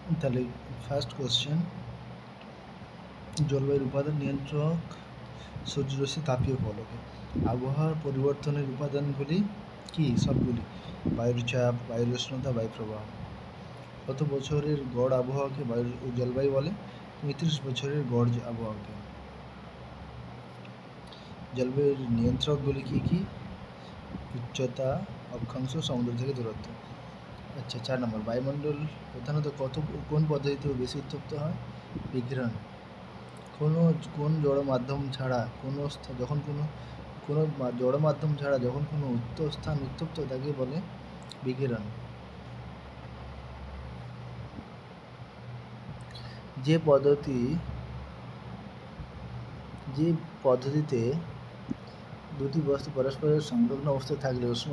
তাহলে first question, জলবায়ুর উপাদান নিয়ন্ত্রক সূর্যরশ্মি তাপীয় ফলকে। আবহাওয়ার পরিবর্তনের উপাদানগুলি কি? সবগুলি। বায়ুর চাপ, বায়ুর উষ্ণতা, বায়ু প্রবাহ। কত বছরের গড় আবহাওয়াকে জলবায়ু বলে? ৩৫ বছরের গড় আবহাওয়াকে। জলবায়ুর নিয়ন্ত্রকগুলি কি কি? উচ্চতা, অক্ষাংশ, সমুদ্র থেকে দূরত্ব। আচ্ছা, 4 নম্বর, বায়ুমণ্ডল প্রধানত কোন পদ্ধতিতে বেশি উত্তপ্ত হয়? বিকিরণ। কোন জড় মাধ্যম ছাড়া যখন জড় মাধ্যম ছাড়া যখন কোনো স্থান উত্তপ্ত তাকে বলে বিকিরণ। যে পদ্ধতিতে দুটি বস্তু পরস্পরের সংলগ্ন অবস্থায় থাকলে উষ্ণ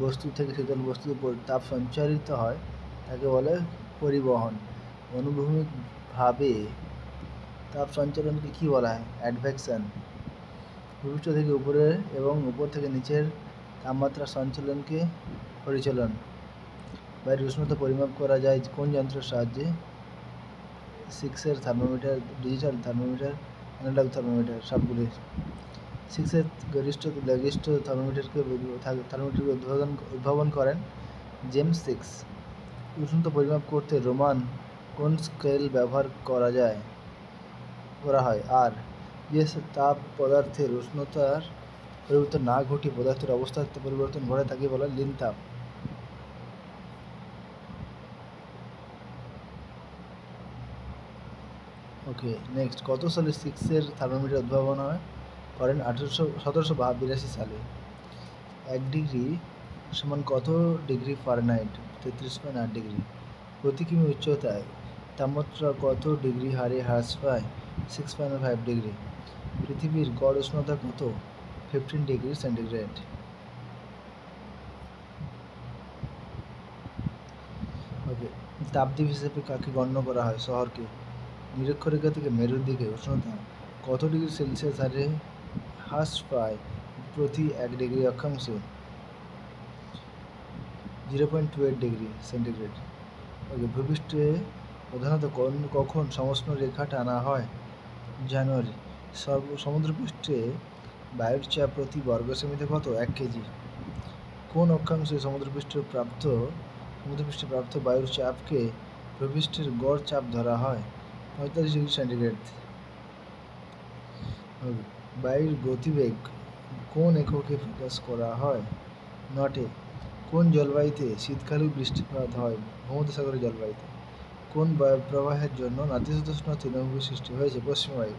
বস্তু থেকে শীতল বস্তুর উপর তাপ সঞ্চারিত হয় তাকে বলে পরিবহন। অনুভূমিকভাবে তাপ সঞ্চালনকে কী বলা হয়? অ্যাডভেকশন। ভূপৃষ্ঠ থেকে উপরে এবং উপর থেকে নিচের তাপমাত্রা সঞ্চালনকে পরিচলন। বাইরের উষ্ণতা পরিমাপ করা যায় কোন যন্ত্রের সাহায্যে? 6-এর thermometer, digital thermometer, analogue thermometer, সবগুলি। 6-এর লঘিষ্ঠ থার্মোমিটারকে উদ্ভাবন করেন জেমস 6। উষ্ণতা পরিমাপ করতে রোমান কোন স্কেল ব্যবহার করা হয়? আর যে তাপ পদার্থের উষ্ণতার পরিবর্তন না ঘটিয়ে পদার্থের অবস্থার পরিবর্তন ঘটে তাকে বলা হয় লিন তাপ। ওকে, নেক্সট, কত সালে 6-এর থার্মোমিটার উদ্ভাবন করেন? 1782 সালে। 1 ডিগ্রি সমান কত ডিগ্রি ফারেনহাইট? 33.8 ডিগ্রি। প্রতি কিমি উচ্চতায় তাপমাত্রা কত ডিগ্রি হারে হ্রাস পায়? 6.5 ডিগ্রি। পৃথিবীর গড় উষ্ণতা কত? 15 ডিগ্রি সেন্টিগ্রেড। ওকে, তাপদ্বীপ হিসেবে কাকে গণ্য করা হয়? শহরকে। নিরক্ষরেখা থেকে মেরুর দিকে উষ্ণতা কত ডিগ্রি সেলসিয়াস হারে হ্রাস পায় প্রতি 1 ডিগ্রি অক্ষাংশে? 0.28 ডিগ্রি সেন্টিগ্রেড। ওকে, ভূপৃষ্ঠে প্রধানত কখন সমষ্ণ রেখা টানা হয়? জানুয়ারি। সমুদ্রপৃষ্ঠে বায়ুর চাপ প্রতি বর্গ সেমিতে কত? 1 কেজি। কোন অক্ষাংশে সমুদ্রপৃষ্ঠে প্রাপ্ত বায়ুর চাপকে ভূপৃষ্ঠের গড় চাপ ধরা হয়? 45 ডিগ্রি সেন্টিগ্রেড। বায়ুর গতিবেগ কোন এককে প্রকাশ করা হয়? নটে। কোন জলবায়ুতে শীতকালে বৃষ্টিপাত হয়? ভূমধ্যসাগরীয় জলবায়ুতে। কোন প্রবাহের জন্য নাতিশীতোষ্ণ তৃণভূমি সৃষ্টি হয়েছে? পশ্চিম বায়ু।